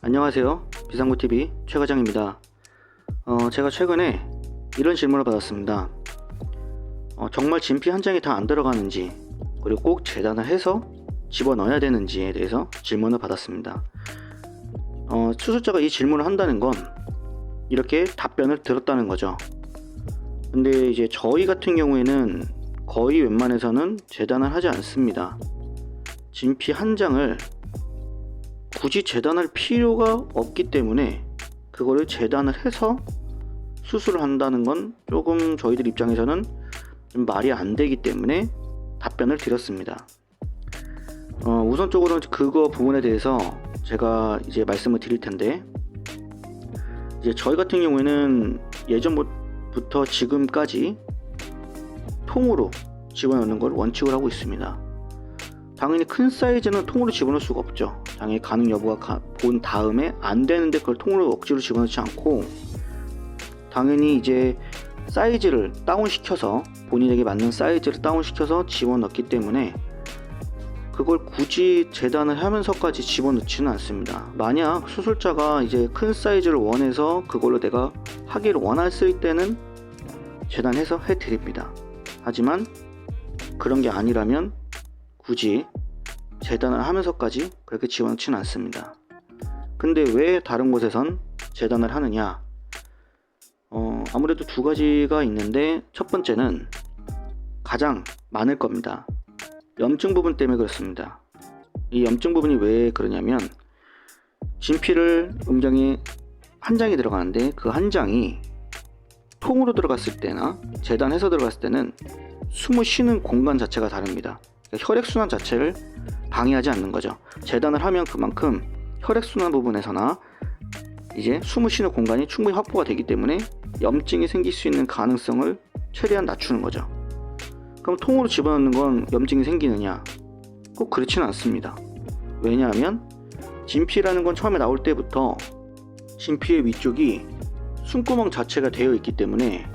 안녕하세요. 비상구TV 최과장입니다. 제가 최근에 이런 질문을 받았습니다. 정말 진피 한 장이 다 안 들어가는지, 그리고 꼭 재단을 해서 집어넣어야 되는지에 대해서 질문을 받았습니다. 수술자가 이 질문을 한다는 건 이렇게 답변을 들었다는 거죠. 근데 이제 저희 같은 경우에는 거의 웬만해서는 재단을 하지 않습니다. 진피 한 장을 굳이 재단할 필요가 없기 때문에 그거를 재단을 해서 수술을 한다는 건 조금 저희들 입장에서는 좀 말이 안 되기 때문에 답변을 드렸습니다. 우선적으로 그거 부분에 대해서 제가 이제 말씀을 드릴 텐데, 이제 저희 같은 경우에는 예전부터 지금까지 통으로 집어넣는 걸 원칙으로 하고 있습니다. 당연히 큰 사이즈는 통으로 집어넣을 수가 없죠. 당연히 가능 여부가 본 다음에 안 되는데 그걸 통으로 억지로 집어넣지 않고, 당연히 이제 사이즈를 다운시켜서, 본인에게 맞는 사이즈를 다운시켜서 집어넣기 때문에 그걸 굳이 재단을 하면서까지 집어넣지는 않습니다. 만약 수술자가 이제 큰 사이즈를 원해서 그걸로 내가 하기를 원했을 때는 재단해서 해드립니다. 하지만 그런 게 아니라면 굳이 재단을 하면서까지 그렇게 집어넣지는 않습니다. 근데 왜 다른 곳에선 재단을 하느냐? 아무래도 두 가지가 있는데, 첫 번째는 가장 많을 겁니다. 염증 부분 때문에 그렇습니다. 이 염증 부분이 왜 그러냐면, 진피를 음경이 한 장이 들어가는데 그 한 장이 통으로 들어갔을 때나 재단해서 들어갔을 때는 숨을 쉬는 공간 자체가 다릅니다. 그러니까 혈액순환 자체를 방해하지 않는 거죠. 재단을 하면 그만큼 혈액순환 부분에서나 이제 숨을 쉬는 공간이 충분히 확보가 되기 때문에 염증이 생길 수 있는 가능성을 최대한 낮추는 거죠. 그럼 통으로 집어넣는 건 염증이 생기느냐? 꼭 그렇지는 않습니다. 왜냐하면 진피라는 건 처음에 나올 때부터 진피의 위쪽이 숨구멍 자체가 되어 있기 때문에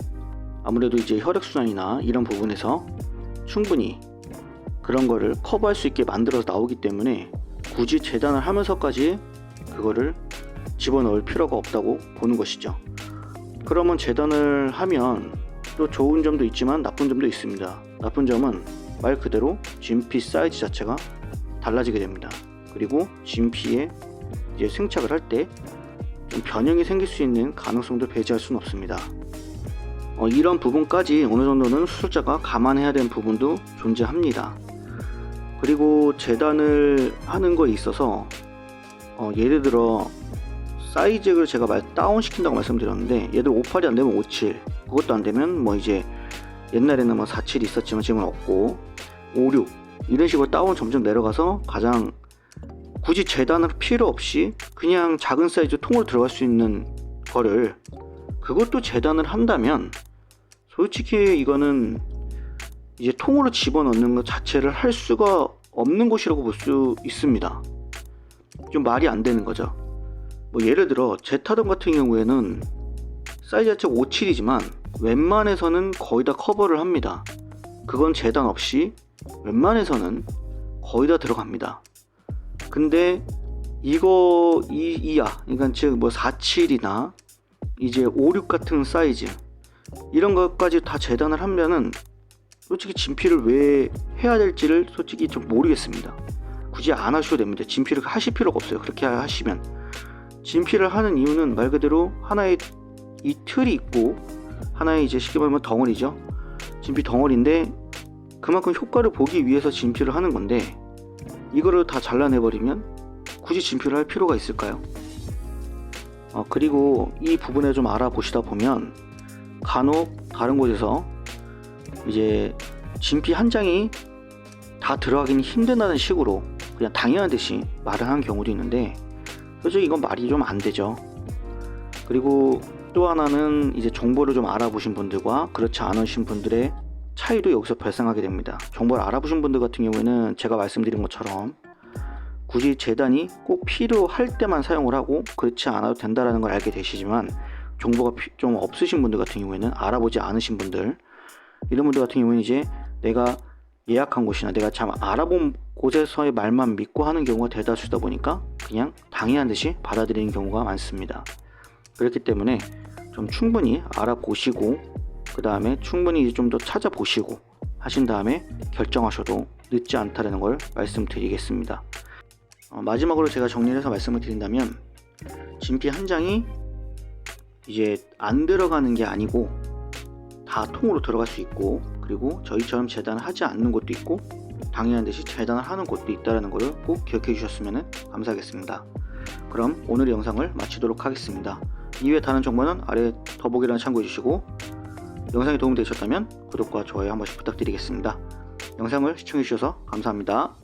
아무래도 이제 혈액순환이나 이런 부분에서 충분히 그런 거를 커버할 수 있게 만들어서 나오기 때문에 굳이 재단을 하면서까지 그거를 집어넣을 필요가 없다고 보는 것이죠. 그러면 재단을 하면 또 좋은 점도 있지만 나쁜 점도 있습니다. 나쁜 점은 말 그대로 진피 사이즈 자체가 달라지게 됩니다. 그리고 진피에 이제 생착을 할 때 좀 변형이 생길 수 있는 가능성도 배제할 수는 없습니다. 이런 부분까지 어느 정도는 수술자가 감안해야 되는 부분도 존재합니다. 그리고 재단을 하는 거에 있어서 예를 들어 사이즈를 제가 다운시킨다고 말씀드렸는데, 예를 들어 58이 안 되면 57, 그것도 안 되면 뭐 이제 옛날에는 뭐 47이 있었지만 지금은 없고 56, 이런 식으로 다운 점점 내려가서 가장 굳이 재단을 필요 없이 그냥 작은 사이즈 통으로 들어갈 수 있는 거를 그것도 재단을 한다면 솔직히 이거는 이제 통으로 집어넣는 것 자체를 할 수가 없는 곳이라고 볼 수 있습니다. 좀 말이 안 되는 거죠. 뭐 예를 들어 제타덤 같은 경우에는 사이즈 자체가 57이지만 웬만해서는 거의 다 커버를 합니다. 그건 재단 없이 웬만해서는 거의 다 들어갑니다. 근데 이거 이하, 그러니까 즉 뭐 47이나 이제 56 같은 사이즈, 이런 것까지 다 재단을 하면은 솔직히 진피를 왜 해야 될지를 솔직히 좀 모르겠습니다. 굳이 안 하셔도 됩니다. 진피를 하실 필요가 없어요. 그렇게 하시면 진피를 하는 이유는 말 그대로 하나의 이 틀이 있고 하나의 이제 쉽게 말하면 덩어리죠. 진피 덩어리인데 그만큼 효과를 보기 위해서 진피를 하는 건데, 이거를 다 잘라내버리면 굳이 진피를 할 필요가 있을까요? 그리고 이 부분에 좀 알아보시다 보면 간혹 다른 곳에서 이제 진피 한 장이 다 들어가기는 힘든다는 식으로 그냥 당연한 듯이 말을 하는 경우도 있는데, 솔직히 이건 말이 좀 안 되죠. 그리고 또 하나는 이제 정보를 좀 알아보신 분들과 그렇지 않으신 분들의 차이도 여기서 발생하게 됩니다. 정보를 알아보신 분들 같은 경우에는 제가 말씀드린 것처럼 굳이 재단이 꼭 필요할 때만 사용을 하고 그렇지 않아도 된다는 걸 알게 되시지만, 정보가 좀 없으신 분들 같은 경우에는, 알아보지 않으신 분들, 이런 분들 같은 경우에는 이제 내가 예약한 곳이나 내가 참 알아본 곳에서의 말만 믿고 하는 경우가 대다수다 보니까 그냥 당연한 듯이 받아들이는 경우가 많습니다. 그렇기 때문에 좀 충분히 알아보시고 그 다음에 충분히 좀 더 찾아보시고 하신 다음에 결정하셔도 늦지 않다는 걸 말씀드리겠습니다. 마지막으로 제가 정리를 해서 말씀을 드린다면 진피 한 장이 이제 안 들어가는 게 아니고 다 통으로 들어갈 수 있고, 그리고 저희처럼 재단을 하지 않는 곳도 있고 당연한 듯이 재단을 하는 곳도 있다는 것을 꼭 기억해 주셨으면 감사하겠습니다. 그럼 오늘의 영상을 마치도록 하겠습니다. 이외 다른 정보는 아래 더보기란을 참고해 주시고, 영상이 도움되셨다면 구독과 좋아요 한 번씩 부탁드리겠습니다. 영상을 시청해 주셔서 감사합니다.